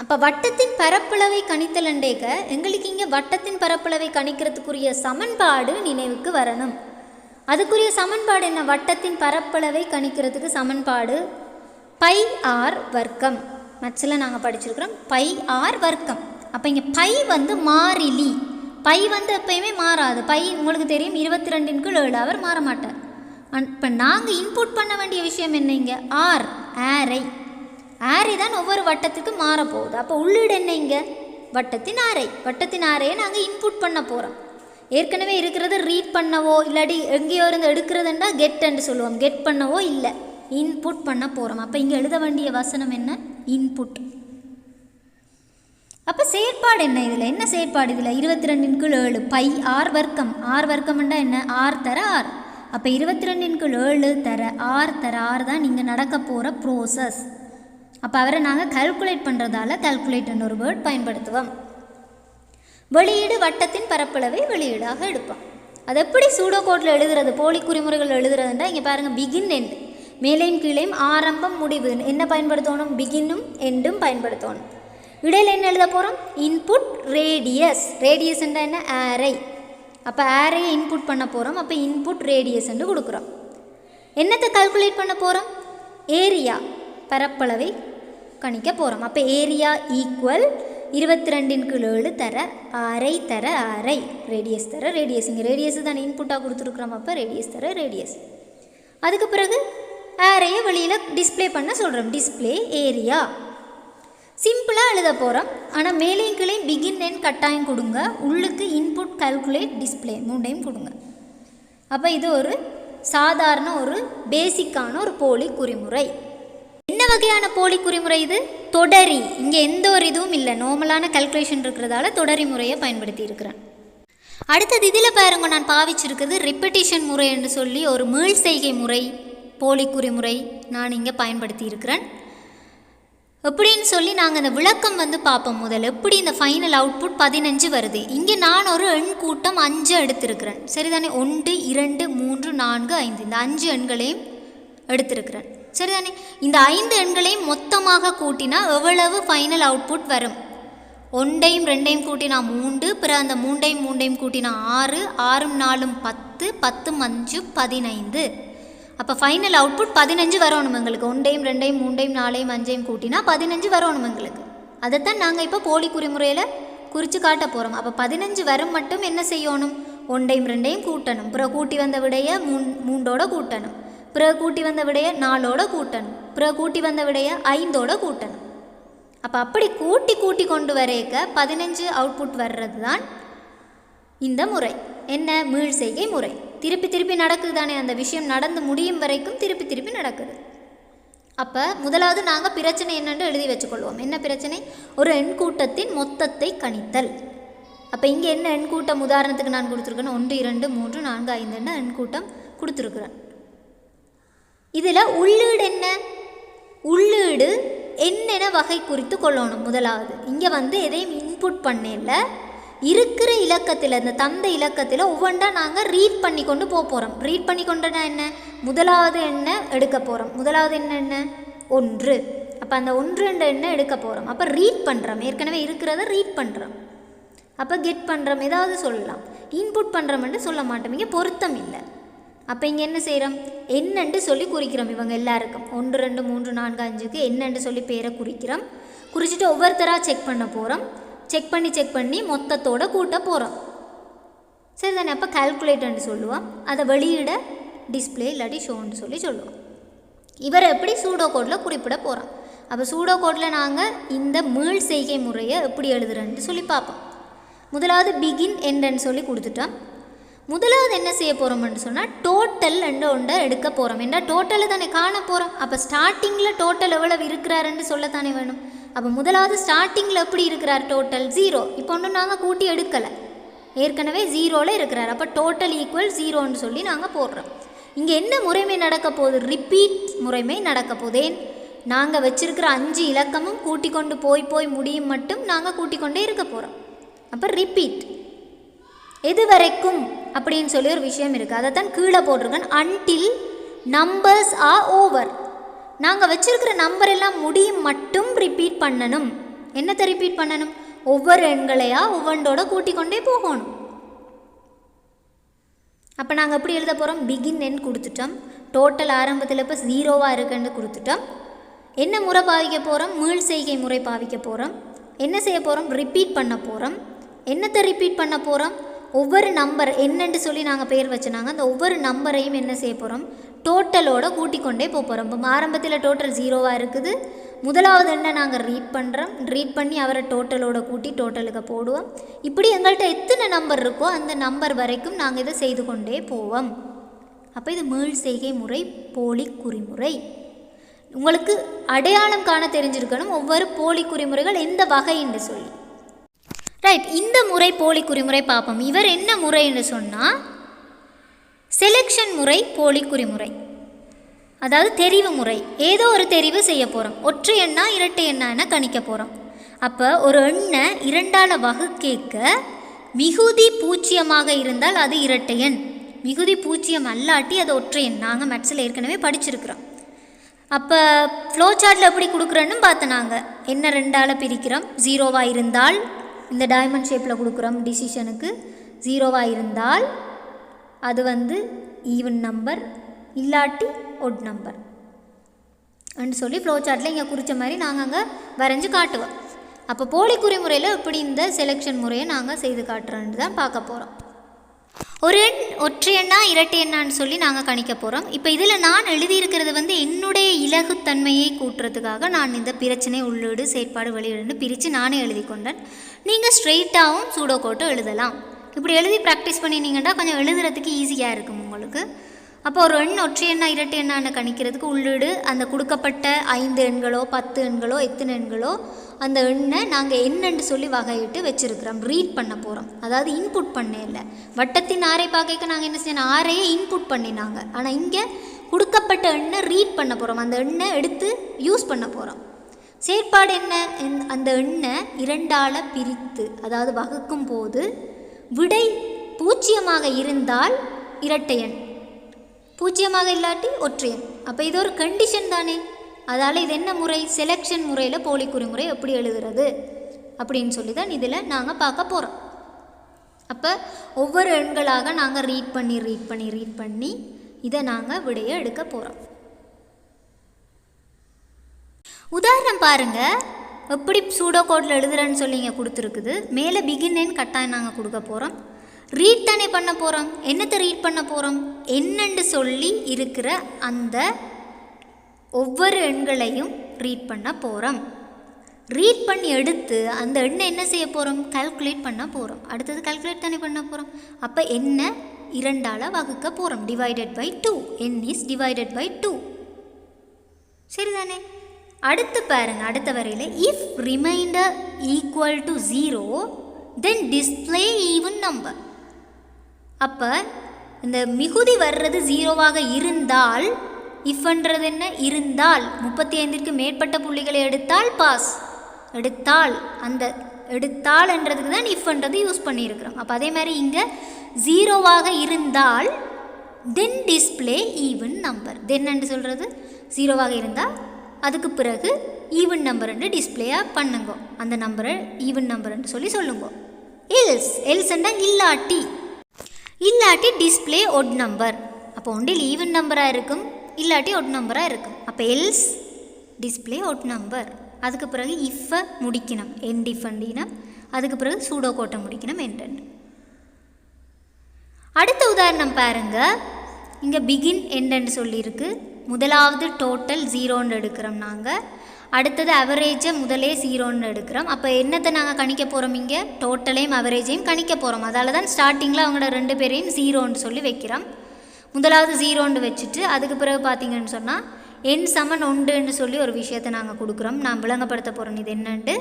S1: அப்போ வட்டத்தின் பரப்பளவை கணித்தல் என்றேக்க எங்களுக்கு இங்கே வட்டத்தின் பரப்பளவை கணிக்கிறதுக்குரிய சமன்பாடு நினைவுக்கு வரணும். அதுக்குரிய சமன்பாடு என்ன? வட்டத்தின் பரப்பளவை கணிக்கிறதுக்கு சமன்பாடு பை ஆர் வர்க்கம். மச்சில் நாங்கள் படிச்சிருக்கிறோம் பை ஆர் வர்க்கம். அப்போ இங்கே பை வந்து மாறிலி. பை வந்து எப்பயுமே மாறாது. பை உங்களுக்கு தெரியும் 22 அவர் மாற மாட்டார். இப்போ நாங்கள் இன்புட் பண்ண வேண்டிய விஷயம் என்ன? இங்கே ஆர் ஆரை. ஆரை தான் ஒவ்வொரு வட்டத்துக்கு மாறப்போகுது. அப்போ உள்ளீடு என்ன? இங்கே வட்டத்தின் ஆரை. வட்டத்தின் ஆரையை நாங்கள் இன்புட் பண்ண போகிறோம். ஏற்கனவே இருக்கிறத ரீட் பண்ணவோ இல்லாட்டி எங்கேயோ இருந்து எடுக்கிறதுன்னா கெட்ன்னு சொல்லுவோம். கெட் பண்ணவோ இல்லை, இன்புட் பண்ண போகிறோம். அப்போ இங்கே எழுத வேண்டிய வசனம் என்ன? இன்புட். அப்போ செயற்பாடு என்ன? இதில் என்ன செயற்பாடு? இதில் 22 பை ஆர் வர்க்கம். ஆர் வர்க்கம்னா என்ன? ஆர் தர ஆர். அப்போ 22 தர ஆர் தான் நீங்கள் நடக்க போகிற ப்ரோசஸ். அப்போ அவரை நாங்கள் கால்குலேட் பண்ணுறதால கால்குலேட்னு ஒரு வேர்ட் பயன்படுத்துவோம். வெளியீடு வட்டத்தின் பரப்பளவை வெளியீடாக எடுப்போம். அது எப்படி சூடோ கோட்டில் எழுதுறது, போலி குறிமுறைகள் எழுதுறதுன்றா இங்கே பாருங்கள், பிகின் எண்ட். மேலையும் கீழையும் ஆரம்பம் முடிவு என்ன பயன்படுத்தணும்? பிகினும் எண்டும் பயன்படுத்தணும். இடையில் என்ன எழுத போகிறோம்? Input radius. ரேடியஸ்ன்றா என்ன? ஆரை. அப்போ ஆரையை இன்புட் பண்ண போகிறோம். அப்போ இன்புட் ரேடியஸ்ன்னு கொடுக்குறோம். என்னத்தை கால்குலேட் பண்ண போகிறோம்? ஏரியா, பரப்பளவை கணிக்க போகிறோம். அப்போ ஏரியா ஈக்குவல் 22/7 தர அரை தர அரை, ரேடியஸ் தர ரேடியஸ். இங்கே ரேடியஸ் தான் இன்புட்டாக கொடுத்துருக்குறோம். அப்போ ரேடியஸ் தர ரேடியஸ். அதுக்கு பிறகு ஏரையை வெளியில் டிஸ்பிளே பண்ண சொல்கிறோம். டிஸ்பிளே ஏரியா சிம்பிளாக எழுத போகிறோம். ஆனால் மேலேயும் கீழே பிகின் எண் கட்டாயம் கொடுங்க. உள்ளுக்கு இன்புட் கால்குலேட் டிஸ்பிளே 3 டைம் கொடுங்க. அப்போ இது ஒரு சாதாரண ஒரு பேசிக்கான ஒரு போலி குறிமுறை. என்ன வகையான போலி குறிமுறை இது? தொடரி. இங்கே எந்த ஒரு இதுவும் இல்லை, நார்மலான கால்குலேஷன் இருக்கிறதால தொடரி முறையை பயன்படுத்தி இருக்கிறேன். அடுத்தது இதில் பாருங்க, நான் பாவிச்சிருக்கிறது ரிப்பீட்டிஷன் முறை என்று சொல்லி ஒரு மீள் செய்கை முறை, போலி குறிமுறை நான் இங்கே பயன்படுத்தி இருக்கிறேன். எப்படின்னு சொல்லி நாங்கள் அந்த விளக்கம் பார்ப்போம். முதல்ல எப்படி இந்த ஃபைனல் அவுட்புட் 15 வருது. இங்கே நான் ஒரு எண் கூட்டம் 5 எடுத்திருக்கிறேன். சரிதானே? 1 2 3 4 5 இந்த 5 எண்களையும் எடுத்திருக்கிறேன். சரிதானே? இந்த 5 எண்களையும் மொத்தமாக கூட்டினா எவ்வளவு ஃபைனல் அவுட்புட் வரும்? 1ஐயும் 2ஐயும் கூட்டினா 3, பிறகு அந்த 3ஐயும் 3ஐயும் கூட்டினா 6, 6 4 10, 10 5 15. அப்போ ஃபைனல் அவுட்புட் 15 வரணும் எங்களுக்கு. 1ஐயும் 2ஐயும் 3ஐயும் 4ஐயும் 5ஐயும் கூட்டினா 15 வரணும் எங்களுக்கு. அதைத்தான் நாங்கள் இப்போ போலி குறிமுறையில் குறித்து காட்ட போகிறோம். அப்போ 15 வரும் மட்டும் என்ன செய்யணும்? 1ஐயும் 2ஐயும் கூட்டணும். பிறகு கூட்டி வந்த விடையை 3ஓட கூட்டணும். பிறகு கூட்டி வந்த விடையை 4ஓட கூட்டணும். பிறகு கூட்டி வந்த விடையை 5ஓட கூட்டணும். அப்போ அப்படி கூட்டி கூட்டி கொண்டு வரைக்க 15 அவுட்புட் வர்றது தான் இந்த முறை. என்ன? மீள் செய்கை முறை. திருப்பி திருப்பி நடக்குது தானே, அந்த விஷயம் நடந்து முடியும் வரைக்கும் திருப்பி திருப்பி நடக்குது. அப்போ முதலாவது நாங்கள் பிரச்சனை என்னென்று எழுதி வச்சுக்கொள்வோம். என்ன பிரச்சனை? ஒரு எண் கூட்டத்தின் மொத்தத்தை கணித்தல். அப்போ இங்கே என்ன எண் கூட்டம் உதாரணத்துக்கு நான் கொடுத்துருக்கேன்? 1 2 3 4 5 எண் கூட்டம் கொடுத்துருக்குறேன். இதில் உள்ளீடு என்ன? உள்ளீடு என்னென்ன வகை குறித்து கொள்ளணும். முதலாவது இங்கே எதையும் இன்புட் பண்ணல, இருக்கிற இலக்கத்தில் இந்த தந்த இலக்கத்தில் ஒவ்வொன்றா நாங்கள் ரீட் பண்ணி கொண்டு போகிறோம். ரீட் பண்ணி கொண்டுனா என்ன? முதலாவது என்ன எடுக்க போகிறோம். முதலாவது என்ன? 1. அப்போ அந்த 1 என்ற எண்ணை எடுக்க போகிறோம். அப்போ ரீட் பண்ணுறோம். ஏற்கனவே இருக்கிறத ரீட் பண்ணுறோம். அப்போ கெட் பண்ணுறோம் ஏதாவது சொல்லலாம். இன்புட் பண்ணுறோம்னு சொல்ல மாட்டோம். இங்கே பொருத்தம் இல்லை. அப்போ இங்கே என்ன செய்கிறோம்? என்னென்று சொல்லி குறிக்கிறோம். இவங்க எல்லாருக்கும் 1 2 3 4 5க்கு என்னென்று சொல்லி பேரை குறிக்கிறோம். குறிச்சிட்டு ஒவ்வொருத்தராக செக் பண்ண போகிறோம். செக் பண்ணி மொத்தத்தோட கூட்ட போகிறோம். சரிதானே? அப்போ கால்குலேட்டர்னு சொல்லுவோம். அதை வெளியிட டிஸ்பிளே இல்லாட்டி ஷோன்னு சொல்லி சொல்லுவோம். இவரை எப்படி சூடோ கோடில் குறிப்பிட போகிறோம். அப்போ சூடோ கோடில் நாங்கள் இந்த மீள் செய்கை முறையை எப்படி எழுதுறேன்னு சொல்லி பார்ப்போம். முதலாவது பிகின் எண்டுன்னு சொல்லி கொடுத்துட்டோம். முதலாவது என்ன செய்ய போகிறோம்னு சொன்னால் டோட்டல் என்ற ஒன்றை எடுக்க போகிறோம். ஏன்னா டோட்டலை தானே காண போகிறோம். அப்போ ஸ்டார்டிங்கில் டோட்டல் எவ்வளவு இருக்கிறாருன்னு சொல்லத்தானே வேணும். அப்போ முதலாவது ஸ்டார்டிங்கில் எப்படி இருக்கிறார்? டோட்டல் 0. இப்போ ஒன்றும் நாங்கள் கூட்டி எடுக்கலை, ஏற்கனவே 0ல் இருக்கிறார். அப்போ டோட்டல் ஈக்குவல் 0ன்னு சொல்லி நாங்கள் போடுறோம். இங்கே என்ன முறைமை நடக்க போகுது? ரிப்பீட் முறைமை நடக்க போகுது. ஏன்? நாங்கள் வச்சுருக்கிற 5 இலக்கமும் கூட்டி கொண்டு போய் முடியும் மட்டும் நாங்கள் கூட்டிக்கொண்டே இருக்க போகிறோம். அப்போ ரிப்பீட் எது வரைக்கும் அப்படின்னு சொல்லி ஒரு விஷயம் இருக்குது. அதை தான் கீழே போட்டிருக்கேன். Until numbers are over. நாங்கள் வச்சுருக்கிற நம்பர் எல்லாம் முடியும் மட்டும் ரிப்பீட் பண்ணணும். என்னத்தை ரிப்பீட் பண்ணணும்? ஒவ்வொரு எண்களையா ஒவ்வொன்றோட கூட்டிக் கொண்டே போகணும். அப்போ நாங்கள் எப்படி எழுத போகிறோம்? பிகின் எண் கொடுத்துட்டோம். டோட்டல் ஆரம்பத்தில் இப்போ 0வாக இருக்குன்னு கொடுத்துட்டோம். என்ன முறை பாவிக்க போகிறோம்? மீள் செய்கை முறை பாவிக்க போகிறோம். என்ன செய்ய போகிறோம்? ரிப்பீட் பண்ண போகிறோம். என்னத்தை ரிப்பீட் பண்ண போகிறோம்? ஒவ்வொரு நம்பர் என்னென்று சொல்லி நாங்கள் பேர் வச்சுனாங்க. அந்த ஒவ்வொரு நம்பரையும் என்ன செய்ய போகிறோம்? டோட்டலோட கூட்டிக்கொண்டே போகிறோம். இப்போ ஆரம்பத்தில் டோட்டல் 0வாக இருக்குது. முதலாவது என்ன நாங்கள் ரீட் பண்ணுறோம். ரீட் பண்ணி அவரை டோட்டலோட கூட்டி டோட்டலுக்கு போடுவோம். இப்படி எங்கள்கிட்ட எத்தனை நம்பர் இருக்கோ அந்த நம்பர் வரைக்கும் நாங்கள் இதை செய்து கொண்டே போவோம். அப்போ இது மீள் செய்கை முறை, போலி குறிமுறை. உங்களுக்கு அடையாளம் காண தெரிஞ்சிருக்கணும் ஒவ்வொரு போலி குறிமுறைகள் எந்த வகை என்று சொல்லி. ரைட், இந்த முறை போலி குறிமுறை பார்ப்போம். இவர் என்ன முறைன்னு சொன்னால் செலெக்ஷன் முறை போலி குறிமுறை. அதாவது தெரிவு முறை. ஏதோ ஒரு தெரிவு செய்ய போகிறோம். ஒற்றை எண்ணா இரட்டை எண்ணான்னு கணிக்க போகிறோம். அப்போ ஒரு எண்ணை 2ஆல் வகுக்க மிகுதி 0 இருந்தால் அது இரட்டை எண். மிகுதி 0 அல்லாட்டி அது ஒற்றை எண். நாங்கள் மேத்ஸில் ஏற்கனவே படிச்சிருக்கிறோம். அப்போ ஃப்ளோ சார்ட்டில் எப்படி கொடுக்குறோன்னு பார்த்து நாங்கள் என்ன 2ஆல் பிரிக்கிறோம். 0வாக இருந்தால் இந்த டைமண்ட் ஷேப்பில் கொடுக்குறோம். டிசிஷனுக்கு 0வாக இருந்தால் அது ஈவன் நம்பர், இல்லாட்டி ஒட் நம்பர். ன்னு சொல்லி ஃப்ளோ சார்ட்டில் இங்கே குறித்த மாதிரி நாங்கள் அங்கே வரைஞ்சி காட்டுவோம். அப்போ போலிக்குறி முறையில் இப்படி இந்த செலெக்ஷன் முறையை நாங்கள் செய்து காட்டுறோன்னு தான் பார்க்க போகிறோம். ஒரு எண் ஒற்றை எண்ணா இரட்டை எண்ணான்னு சொல்லி நாங்கள் கணிக்க போகிறோம். இப்போ இதில் நான் எழுதியிருக்கிறது வந்து என்னுடைய இலகுத்தன்மையை கூட்டுறதுக்காக நான் இந்த பிரச்சனை உள்ளீடு செயற்பாடு வெளியீடுன்னு பிரித்து நானே எழுதி கொண்டேன். நீங்கள் ஸ்ட்ரெயிட்டாகவும் சூடோ கோட்டை எழுதலாம். இப்படி எழுதி ப்ராக்டிஸ் பண்ணினீங்கன்னா கொஞ்சம் எழுதுறதுக்கு ஈஸியாக இருக்கும் உங்களுக்கு. அப்போ ஒரு எண் ஒற்றை எண்ணா இரட்டை எண்ணான்னு கணிக்கிறதுக்கு உள்ளீடு அந்த கொடுக்கப்பட்ட 5 எண்களோ 10 எண்களோ எத்தனை எண்களோ அந்த எண்ணை நாங்கள் என்னன்னு சொல்லி வகையிட்டு வச்சுருக்கிறோம். ரீட் பண்ண போகிறோம். அதாவது இன்புட் பண்ண இல்லை. வட்டத்தின் ஆரை பார்க்க நாங்கள் என்ன செய்யணும், ஆரையே இன்புட் பண்ணினாங்க. ஆனால் இங்கே கொடுக்கப்பட்ட எண்ணை ரீட் பண்ண போகிறோம். அந்த எண்ணை எடுத்து யூஸ் பண்ண போகிறோம். செயற்பாடு என்ன, அந்த எண்ணை 2ஆல் பிரித்து அதாவது வகுக்கும் போது விடை 0 இருந்தால் இரட்டை எண், 0 இல்லாட்டி ஒற்றை எண். அப்போ இது ஒரு கண்டிஷன் தானே. அதால் இது என்ன முறை, செலெக்ஷன் முறையில் போலிக்குறி முறை எப்படி எழுதுறது அப்படின்னு சொல்லி தான் இதில் நாங்கள் பார்க்க போகிறோம். அப்போ ஒவ்வொரு எண்களாக நாங்கள் ரீட் பண்ணி இதை நாங்கள் விடையை எடுக்க போகிறோம். உதாரணம் பாருங்கள், எப்படி சூடோ கோடில் எழுதுறேன்னு சொல்லி இங்கே கொடுத்துருக்குது. மேலே பிகின் கட்டாயம் நாங்கள் கொடுக்க போகிறோம். ரீட் தானே பண்ண போகிறோம். என்னத்தை ரீட் பண்ண போகிறோம், என்னென்று சொல்லி இருக்கிற அந்த ஒவ்வொரு எண்களையும் ரீட் பண்ண போகிறோம். ரீட் பண்ணி எடுத்து அந்த எண்ணை என்ன செய்ய போகிறோம், கால்குலேட் பண்ண போகிறோம். அடுத்தது கால்குலேட் தானே பண்ண போகிறோம். அப்போ என்ன 2ஆல் வகுக்க போகிறோம். Divided by 2. n is divided by 2. சரிதானே. அடுத்து பாருங்கள், அடுத்த வரையில் if remainder equal to 0 then display even number. அப்போ இந்த மிகுதி வர்றது 0வாக இருந்தால், இஃப்ன்றது என்ன, இருந்தால் 35ற்கு மேற்பட்ட புள்ளிகளை எடுத்தால் பாஸ், எடுத்தால் என்றதுக்கு தான் இஃப்ன்றது யூஸ் பண்ணியிருக்கிறோம். அப்போ அதே மாதிரி இங்கே 0வாக இருந்தால் தென் டிஸ்பிளே ஈவன் நம்பர். தென் என்று சொல்கிறது 0வாக இருந்தால் அதுக்கு பிறகு ஈவன் நம்பர்ன்னு டிஸ்பிளேயாக பண்ணுங்க. அந்த நம்பரை ஈவன் நம்பர்ன்னு சொல்லி சொல்லுங்க. எல்ஸ்ன்னா இல்லாட்டி டிஸ்பிளே ஒட் நம்பர். அப்போ ஒன்றில் ஈவன் நம்பராக இருக்கும், இல்லாட்டி ஒட் நம்பராக இருக்கும். அப்போ எல்ஸ் டிஸ்பிளே ஒட் நம்பர். அதுக்கு பிறகு இஃப்பை முடிக்கணும், எண்ட் இஃப் அண்டினம். அதுக்கு பிறகு சூடோ கோட்டை முடிக்கணும், எண்ட். அடுத்த உதாரணம் பாருங்க, இங்கே பிகின் எண்டுன்னு சொல்லியிருக்கு. முதலாவது டோட்டல் 0ன்னு எடுக்கிறோம் நாங்கள். அடுத்தது அவரேஜை முதலே 0ன்னு எடுக்கிறோம். அப்போ என்னத்தை நாங்கள் கணிக்க போகிறோம், இங்கே டோட்டலையும் அவரேஜையும் கணிக்க போகிறோம். அதால் தான் ஸ்டார்டிங்கில் அவங்களோட 2 பேரையும் 0ன்னு சொல்லி வைக்கிறோம். முதலாவது 0ன்னு வச்சுட்டு அதுக்கு பிறகு பார்த்தீங்கன்னு சொன்னால் எண் சமன் 1ன்னு சொல்லி ஒரு விஷயத்தை நாங்கள் கொடுக்குறோம். நான் விளங்கப்படுத்த போகிறோம் இது என்னன்ட்டு.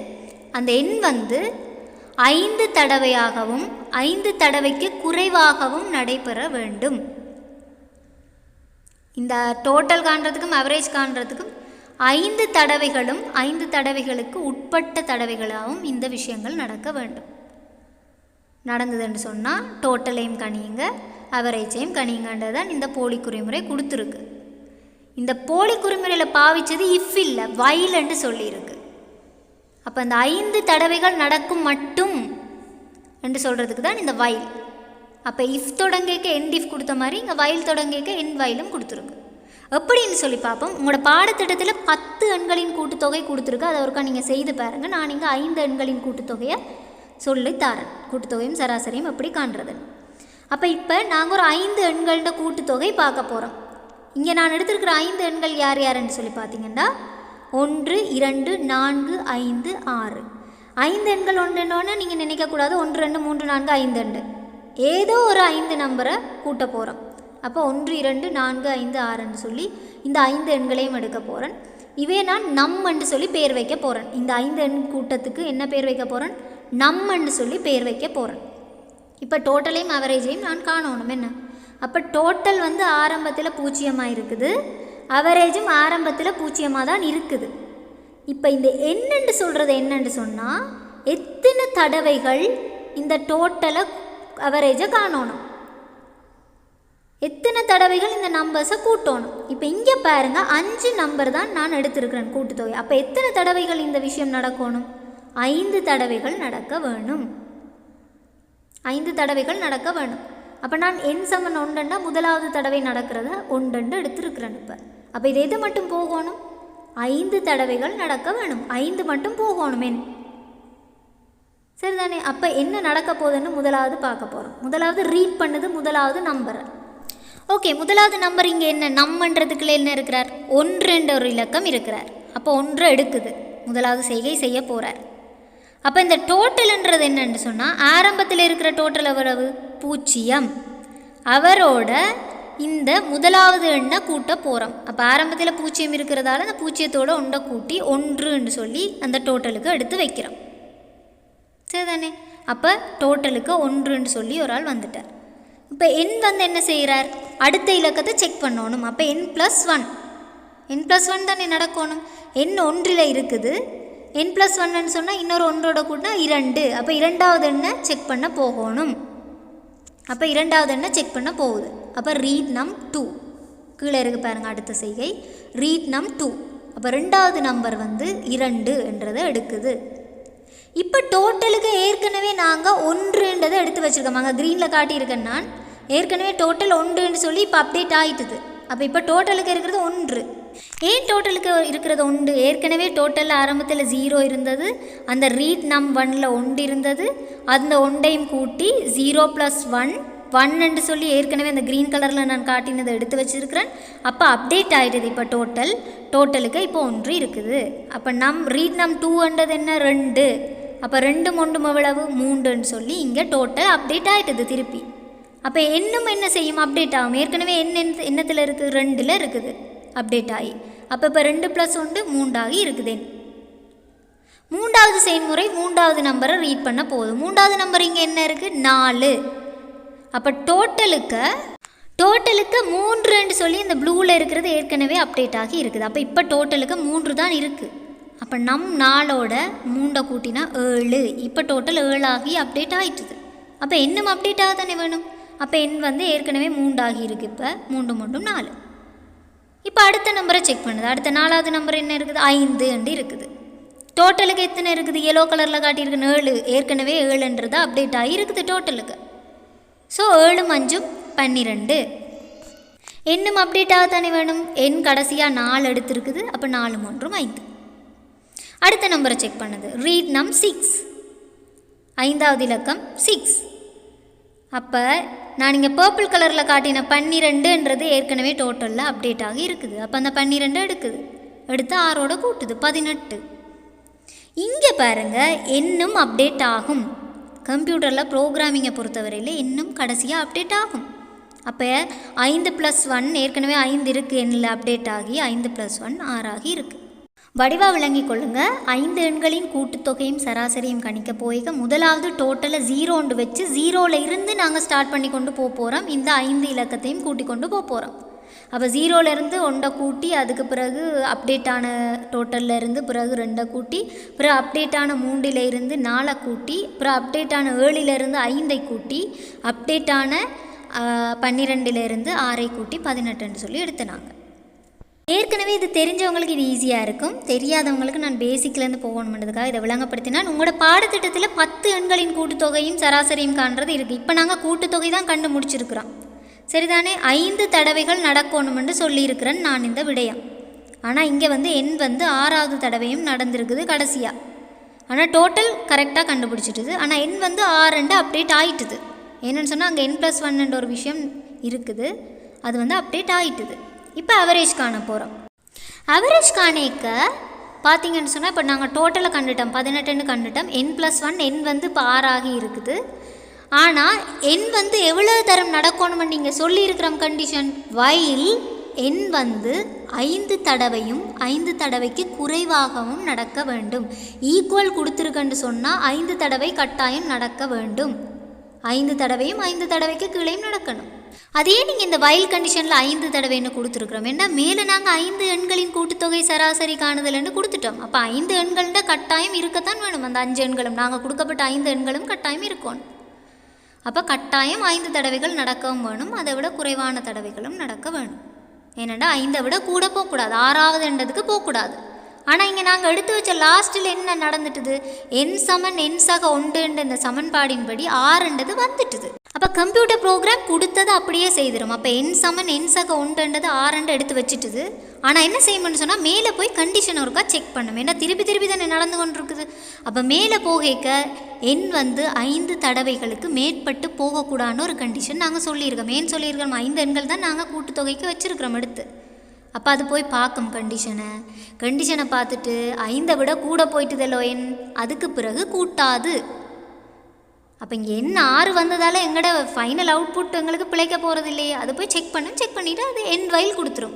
S1: அந்த எண் வந்து 5 தடவையாகவும் 5 தடவைக்கு குறைவாகவும் நடைபெற வேண்டும். இந்த டோட்டல் காண்றதுக்கும் அவரேஜ் காண்றதுக்கும் 5 தடவைகளும் 5 தடவைகளுக்கு உட்பட்ட தடவைகளாகவும் இந்த விஷயங்கள் நடக்க வேண்டும். நடந்ததுன்னு சொன்னால் டோட்டலையும் கணியுங்க, அவரேஜையும் கணிங்கன்றது தான் இந்த போலி குறிமுறை கொடுத்துருக்கு. இந்த போலி குறிமுறையில் பாவிச்சது இஃப் இல்லை, வைல்ன்னு சொல்லியிருக்கு. அப்போ அந்த 5 தடவைகள் நடக்கும் மட்டும் என்று சொல்கிறதுக்கு தான் இந்த வைல். அப்போ இஃப் தொடங்கிக்க எண்ட் இஃப் கொடுத்த மாதிரி இங்கே வைல் தொடங்கிக்க எண்ட் வைலும் கொடுத்துருக்கு. எப்படின்னு சொல்லி பார்ப்போம். உங்களோட பாடத்திட்டத்தில் 10 எண்களின் கூட்டுத்தொகை கொடுத்துருக்கு. அதை ஒருக்கா நீங்கள் செய்து பாருங்கள். நான் இங்கே 5 எண்களின் கூட்டுத்தொகையை சொல்லித்தாரேன். கூட்டுத்தொகையும் சராசரியும் எப்படி காண்றது. அப்போ இப்போ நாங்கள் ஒரு 5 எண்களோட கூட்டுத்தொகை பார்க்க போகிறோம். இங்கே நான் எடுத்துருக்கிற 5 எண்கள் யார் யாருன்னு சொல்லி பார்த்தீங்கன்னா 1, 2, 4, 5, 6. 5 எண்கள் ஒன்றுன்னு நீங்கள் நினைக்கக்கூடாது 1, 2, 3, 4, 5 எண்டு. ஏதோ ஒரு 5 நம்பரை கூட்ட போகிறோம். அப்போ 1, 2, 4, 5, 6ன்னு சொல்லி இந்த 5 எண்களையும் எடுக்க போகிறேன். இவே நான் நம்மன்னு சொல்லி பேர் வைக்க போகிறேன். இந்த 5 எண் கூட்டத்துக்கு என்ன பேர் வைக்க போகிறேன், நம்மன்னு சொல்லி பேர் வைக்க போகிறேன். இப்போ டோட்டலையும் அவரேஜையும் நான் காணணும் என்ன. அப்போ டோட்டல் வந்து ஆரம்பத்தில் 0 இருக்குது, அவரேஜும் ஆரம்பத்தில் 0 தான் இருக்குது. இப்போ இந்த என்னன்னு சொல்கிறது என்னன்னு சொன்னால் எத்தனை தடவைகள் இந்த டோட்டலை அவரேஜை காணணும், எத்தனை தடவைகள் இந்த நம்பர்ஸை கூட்டணும். இப்போ இங்கே பாருங்கள் 5 நம்பர் தான் நான் எடுத்திருக்கிறேன் கூட்டுத்தொகை. அப்போ எத்தனை தடவைகள் இந்த விஷயம் நடக்கணும், 5 தடவைகள் நடக்க வேணும். 5 தடவைகள் நடக்க வேணும். அப்போ நான் எண் சமன் 1ன்னா முதலாவது தடவை நடக்கிறத 1 எடுத்துருக்கிறேன். இப்போ அப்போ இது எது மட்டும் போகணும், 5 தடவைகள் நடக்க வேணும். 5 மட்டும் போகணும் எண். சரிதானே? அப்போ என்ன நடக்க போகுதுன்னு முதலாவது பார்க்க போகிறோம். முதலாவது ரீட் பண்ணுது முதலாவது நம்பரை. ஓகே, முதலாவது நம்பர் இங்கே என்ன நம்மன்றதுக்குள்ள என்ன இருக்கிறார்? 1 என்ற ஒரு இலக்கம் இருக்கிறார். அப்போ 1 எடுக்குது, முதலாவது செய்கை செய்ய போகிறார். அப்போ இந்த டோட்டல்ன்றது என்னன்னு சொன்னால் ஆரம்பத்தில் இருக்கிற டோட்டல் எவ்வளவு? 0. அவரோட இந்த முதலாவது எண்ணை கூட்ட போகிறோம். அப்போ ஆரம்பத்தில் 0 இருக்கிறதால அந்த 0த்தோட 1 கூட்டி 1ன்னு சொல்லி அந்த டோட்டலுக்கு எடுத்து வைக்கிறோம். சரிதானே? அப்போ டோட்டலுக்கு 1ன்னு சொல்லி ஒரு ஆள் வந்துட்டார். இப்போ எண் வந்து என்ன செய்கிறார்? அடுத்த இலக்கத்தை செக் பண்ணணும். அப்போ n+1 தானே நடக்கணும். எண் 1 இருக்குது, n+1ன்னு சொன்னால் இன்னொரு 1ஓட கூட்டினா 2. அப்போ இரண்டாவது எண்ணை செக் பண்ண போகணும். அப்போ இரண்டாவது எண்ணை செக் பண்ண போகுது. அப்போ ரீட் நம் 2 கீழே இருக்கு பாருங்கள் அடுத்த செய்கை ரீட் நம் 2. அப்போ ரெண்டாவது நம்பர் வந்து 2 என்றதை எடுக்குது. இப்போ டோட்டலுக்கு ஏற்கனவே நாங்கள் 1ன்றதை எடுத்து வச்சுருக்கோம். அங்கே க்ரீனில் காட்டியிருக்கேன் நான். ஏற்கனவே டோட்டல் 1ன்னு சொல்லி இப்போ அப்டேட் ஆகிட்டுது. அப்போ இப்போ டோட்டலுக்கு இருக்கிறது 1. ஏன் டோட்டலுக்கு இருக்கிறது 1? ஏற்கனவே டோட்டலில் ஆரம்பத்தில் 0 இருந்தது, அந்த ரீட் நம் 1ல் 1 இருந்தது, அந்த 1ஐயும் கூட்டி 0 + 1 சொல்லி ஏற்கனவே அந்த க்ரீன் கலரில் நான் காட்டினதை எடுத்து வச்சுருக்கிறேன். அப்போ அப்டேட் ஆகிடுது. இப்போ டோட்டலுக்கு இப்போ 1 இருக்குது. அப்போ ரீட் நம் 2ன்றது என்ன? 2. அப்போ 2 1 எவ்வளவு? 3ன்னு சொல்லி இங்கே டோட்டல் அப்டேட் ஆகிட்டுது திருப்பி. அப்போ எண்ணும் என்ன செய்யும்? அப்டேட் ஆகும். ஏற்கனவே என்னத்தில் இருக்குது? 2ல் இருக்குது அப்டேட் ஆகி. அப்போ இப்போ 2 + 1 3 ஆகி இருக்குது. மூன்றாவது செயல்முறை மூன்றாவது நம்பரை ரீட் பண்ண போகுது. மூன்றாவது நம்பர் இங்கே என்ன இருக்குது? 4. அப்போ டோட்டலுக்கு 3ன்னு சொல்லி இந்த ப்ளூவில் இருக்கிறது ஏற்கனவே அப்டேட் ஆகி இருக்குது. அப்போ இப்போ டோட்டலுக்கு 3 தான் இருக்குது. அப்போ நம் 4ஓட 3 கூட்டினா 7. இப்போ டோட்டல் 7 ஆகி அப்டேட் ஆகிட்டுது. அப்போ என்னும் அப்டேட் ஆக தானே வேணும். அப்போ எண் வந்து ஏற்கனவே 3 ஆகி இருக்குது. இப்போ 3 மட்டும் 4. இப்போ அடுத்த நம்பரை செக் பண்ணுது. அடுத்த 4வது நம்பர் என்ன இருக்குது? 5 இருக்குது. டோட்டலுக்கு எத்தனை இருக்குது? எல்லோ கலரில் காட்டியிருக்கு 7. ஏற்கனவே 7ன்றது அப்டேட் ஆகி இருக்குது டோட்டலுக்கு. ஸோ 7 5 12. எண்ணும் அப்டேட் ஆக தானே வேணும். எண் கடைசியாக 4 எடுத்துருக்குது. அப்போ 4 3 5. அடுத்த நம்பரை செக் பண்ணுது. ரீட் நம் 6. 5வது இலக்கம் 6. அப்போ நான் இங்கே பர்பிள் கலரில் காட்டின 12ன்றது ஏற்கனவே டோட்டலில் அப்டேட் ஆகி இருக்குது. அப்போ அந்த 12 எடுக்குது, எடுத்து 6ஓட கூட்டுது 18. இங்கே பாருங்கள் எண்ணும் அப்டேட் ஆகும். கம்ப்யூட்டரில் ப்ரோக்ராமிங்கை பொறுத்தவரையில் இன்னும் கடைசியாக அப்டேட் ஆகும். அப்போ 5 + 1 ஏற்கனவே 5 இருக்குது எண்ணில் அப்டேட் ஆகி 5 + 1 6 ஆகி இருக்குது. வடிவாக விளங்கி கொள்ளுங்கள். 5 எண்களின் கூட்டுத்தொகையும் சராசரியும் கணிக்க போய்க முதலாவது டோட்டலை 0 வச்சு 0ல் இருந்து நாங்கள் ஸ்டார்ட் பண்ணி கொண்டு போகிறோம். இந்த 5 இலக்கத்தையும் கூட்டி கொண்டு போகிறோம். அப்போ 0லேருந்து 1 கூட்டி அதுக்கு பிறகு அப்டேட்டான டோட்டலில் இருந்து பிறகு 2 கூட்டி பிறகு அப்டேட்டான 3ல் இருந்து 4 கூட்டி பிறகு அப்டேட்டான 7லேருந்து 5 கூட்டி அப்டேட்டான 12லேருந்து 6 கூட்டி 18 சொல்லி எடுத்துனாங்க. ஏற்கனவே இது தெரிஞ்சவங்களுக்கு இது ஈஸியாக இருக்கும். தெரியாதவங்களுக்கு நான் பேசிக்லேருந்து போகணுன்றதுக்காக இதை விளங்கப்படுத்தினால் உங்களோட பாடத்திட்டத்தில் 10 எண்களின் கூட்டுத்தொகையும் சராசரியும் காண்றது இருக்குது. இப்போ நாங்கள் கூட்டுத்தொகை தான் கண்டு முடிச்சிருக்கிறோம். சரிதானே? 5 தடவைகள் நடக்கணும்னு சொல்லியிருக்கிறேன் நான் இந்த விடயம். ஆனால் இங்கே வந்து எண் வந்து 6வது தடவையும் நடந்திருக்குது கடைசியாக. ஆனால் டோட்டல் கரெக்டாக கண்டுபிடிச்சிட்டுது. ஆனால் எண் வந்து 6 அப்டேட் ஆகிட்டுது. என்னென்னு சொன்னால் அங்கே n+1 ஒரு விஷயம் இருக்குது, அது வந்து அப்டேட் ஆகிட்டுது. இப்போ அவரேஜ் காண போகிறோம். அவரேஜ் காணிக்க பார்த்தீங்கன்னு சொன்னால் இப்போ நாங்கள் டோட்டலை கண்டுட்டோம் 18 கண்டுட்டோம். n+1 எண் வந்து இப்போ 6 ஆகி இருக்குது. ஆனால் எண் வந்து எவ்வளோ தரம் நடக்கணும்னு நீங்கள் சொல்லியிருக்கிற கண்டிஷன் வைல் எண் வந்து 5 தடவையும் 5 தடவைக்கு குறைவாகவும் நடக்க வேண்டும். ஈக்குவல் கொடுத்துருக்கன்னு சொன்னால் 5 தடவை கட்டாயம் நடக்க வேண்டும். 5 தடவையும் 5 தடவைக்கு கீழேயும் நடக்கணும். அதே நீங்கள் இந்த வைல் கண்டிஷனில் 5 தடவைன்னு கொடுத்துருக்குறோம். ஏன்னா மேலே நாங்கள் 5 எண்களின் கூட்டுத்தொகை சராசரி காணுதல்னு கொடுத்துட்டோம். அப்போ 5 எண்கள்ட கட்டாயம் இருக்கத்தான் வேணும். அந்த 5 எண்களும் நாங்கள் கொடுக்கப்பட்ட 5 எண்களும் கட்டாயம் இருக்கணும். அப்போ கட்டாயம் 5 தடவைகள் நடக்கவும் வேணும், அதை விட குறைவான தடவைகளும் நடக்க வேணும். ஏன்னா 5 விட கூட போகக்கூடாது, 6வது எண்டதுக்கு போகக்கூடாது. ஆனால் இங்கே நாங்கள் எடுத்து வச்ச லாஸ்ட்டில் என்ன நடந்துட்டுது? n = n = 1 இந்த சமன்பாடின்படி 6 வந்துட்டுது. அப்போ கம்ப்யூட்டர் ப்ரோக்ராம் கொடுத்ததை அப்படியே செய்திடும். அப்போ என் சமன் என் சக ஒன்றுன்றது ஆரண்டு எடுத்து வச்சுட்டுது. ஆனால் என்ன செய்யணும்னு சொன்னால் மேலே போய் கண்டிஷன் ஒருக்கா செக் பண்ணணும். ஏன்னா திருப்பி திருப்பி தானே நடந்து கொண்டு இருக்குது. அப்போ மேலே போகைக்க எண் 5 தடவைகளுக்கு மேற்பட்டு போகக்கூடாதுன்னு ஒரு கண்டிஷன் நாங்கள் சொல்லியிருக்கோம். ஏன் சொல்லியிருக்கோம்? 5 எண்கள் தான் நாங்கள் கூட்டுத்தொகைக்கு வச்சுருக்கிறோம் எடுத்து. அப்போ அது போய் பார்க்கும் கண்டிஷனை பார்த்துட்டு 5 விட கூட போயிட்டுதல்லோ எண், அதுக்கு பிறகு கூட்டாது. அப்போ இங்கே என்ன 6 வந்ததால் எங்களோட ஃபைனல் அவுட்புட் எங்களுக்கு பிழைக்க போகிறது இல்லையே, அதை போய் செக் பண்ணிவிட்டு அது எண்ட் வைல் கொடுத்துரும்,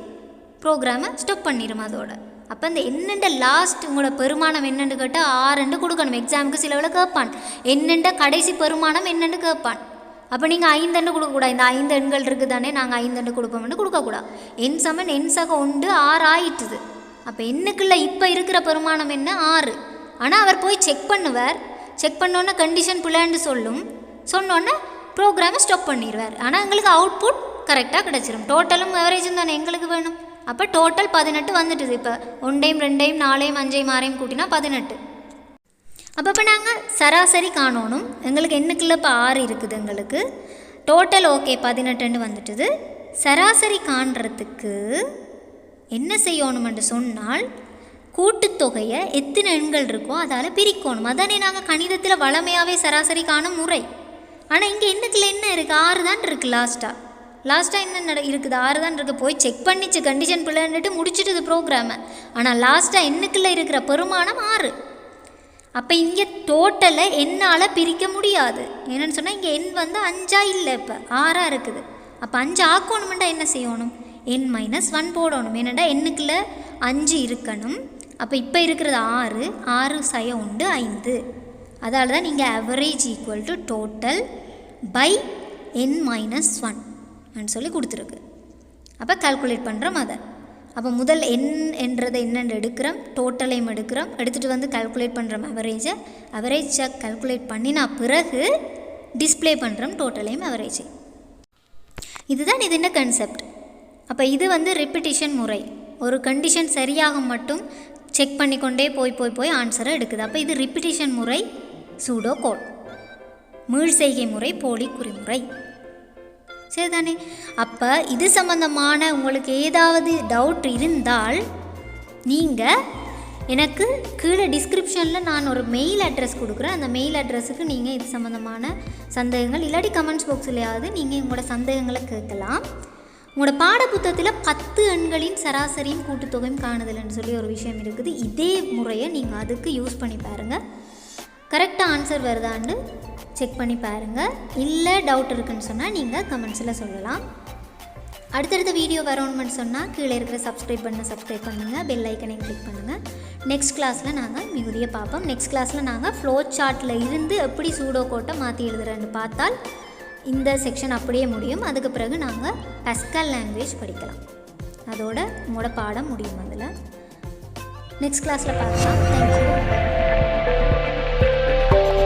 S1: ப்ரோக்ராமை ஸ்டாப் பண்ணிடும் அதோட. அப்போ அந்த என்னென்ன லாஸ்ட் உங்களோட பெருமானம் என்னென்னு கேட்டால் 6 கொடுக்கணும். எக்ஸாமுக்கு சிலவில் கேட்பான் என்னென்ன கடைசி பெருமானம் என்னென்னு கேட்பான். அப்போ நீங்கள் 5 கொடுக்கக்கூடாது. இந்த 5 எண்கள் இருக்குது தானே, நாங்கள் 5 கொடுப்போம்னு கொடுக்கக்கூடாது. என் சமன் என் சக 6 ஆயிட்டுது. அப்போ எண்ணுக்குள்ள இப்போ இருக்கிற பெருமானம் என்ன 6. ஆனால் அவர் போய் செக் பண்ணுவார். செக் பண்ணோன்னே கண்டிஷன் பிள்ளைன்னு சொன்னோன்னே ப்ரோக்ராமை ஸ்டாப் பண்ணிடுவார். ஆனால் எங்களுக்கு அவுட்புட் கரெக்டாக கிடச்சிரும். டோட்டலும் ஆவரேஜும் தானே எங்களுக்கு வேணும். அப்போ டோட்டல் 18 வந்துட்டுது. இப்போ 1 time 2 time 4 time 5 time 6 time கூட்டினா 18. அப்போ நாங்கள் சராசரி காணணும். எங்களுக்கு எண்ணுக்குள்ள இப்போ 6 இருக்குது. எங்களுக்கு டோட்டல் ஓகே 18 வந்துட்டுது. சராசரி காண்றதுக்கு என்ன செய்யணுமென்று சொன்னால் கூட்டுத்தொகையை எத்தனை எண்கள் இருக்கோ அதால் பிரிக்கணும். அதானே நாங்கள் கணிதத்தில் வளமையாகவே சராசரி காணும் முறை. ஆனால் இங்கே எண்ணுக்குள்ள என்ன இருக்குது? 6 தான் இருக்குது. லாஸ்ட்டாக என்ன இருக்குது? 6 தான் இருக்குது. போய் செக் பண்ணிச்சு கண்டிஷன் பிள்ளைன்னுட்டு முடிச்சுட்டுது ப்ரோக்ராமை. ஆனால் லாஸ்ட்டாக எண்ணுக்குள்ளே இருக்கிற பெருமானம் 6. அப்போ இங்கே டோட்டலை என்னால் பிரிக்க முடியாது. என்னென்னு சொன்னால் இங்கே எண் 5 இல்லை, இப்போ 6 இருக்குது. அப்போ 5 ஆக்கணுமெண்டா என்ன செய்யணும்? n-1 போடணும். ஏன்னாண்டா எண்ணுக்குள்ளே 5 இருக்கணும். அப்போ இப்போ இருக்கிறது 6 சய உண்டு 5. அதால் தான் நீங்கள் average equal to total by n-1 சொல்லி கொடுத்துருக்கு. அப்போ கால்குலேட் பண்ணுறோம் அதை. அப்போ முதல் என்றதை என்னென்று எடுக்கிறோம், டோட்டலையும் எடுத்துகிட்டு கால்குலேட் பண்ணுறோம் அவரேஜை கால்குலேட் பண்ணினா பிறகு டிஸ்பிளே பண்ணுறோம் டோட்டலையும் அவரேஜை. இதுதான் என்ன கான்செப்ட். அப்போ இது ரிப்பிட்டிஷன் முறை. ஒரு கண்டிஷன் சரியாக மட்டும் செக் பண்ணிக்கொண்டே போய் ஆன்சரை எடுக்குது. அப்போ இது ரிப்பிட்டிஷன் முறை, சூடோ கோட், மீள்செய்கை முறை, போலி குறிமுறை. சரிதானே? அப்போ இது சம்பந்தமான உங்களுக்கு ஏதாவது டவுட் இருந்தால் நீங்கள் எனக்கு கீழே டிஸ்கிரிப்ஷனில் நான் ஒரு மெயில் அட்ரஸ் கொடுக்குறேன். அந்த மெயில் அட்ரஸுக்கு நீங்கள் இது சம்மந்தமான சந்தேகங்கள் இல்லாட்டி கமெண்ட்ஸ் பாக்ஸ்லையாவது நீங்கள் உங்களோட சந்தேகங்களை கேட்கலாம். உங்களோட பாடப்புத்தகத்தில் 10 எண்களின் சராசரியும் கூட்டுத்தொகையும் காணுதல்னு சொல்லி ஒரு விஷயம் இருக்குது. இதே முறையை நீங்கள் அதுக்கு யூஸ் பண்ணி பாருங்கள். கரெக்டாக ஆன்சர் வருதான்னு செக் பண்ணி பாருங்கள். இல்லை டவுட் இருக்குன்னு சொன்னால் நீங்கள் கமெண்ட்ஸில் சொல்லலாம். அடுத்தடுத்த வீடியோ வரணும்னு சொன்னால் கீழே இருக்கிற சப்ஸ்கிரைப் பண்ணுங்கள், பெல் ஐக்கனையும் கிளிக் பண்ணுங்கள். நெக்ஸ்ட் கிளாஸில் நாங்கள் மிகுதியை பார்ப்போம். நெக்ஸ்ட் கிளாஸில் நாங்கள் ஃப்ளோ சார்ட்டில் இருந்து எப்படி சூடோ கோட்டை மாற்றி எழுதுறேன்னு பார்த்தால் இந்த செக்ஷன் அப்படியே முடியும். அதுக்கு பிறகு நாங்கள் பாஸ்கல் லாங்குவேஜ் படிக்கலாம். அதோட உங்களோட பாடம் முடியும். அதில் நெக்ஸ்ட் கிளாஸில் பார்க்கலாம். தேங்க்யூ.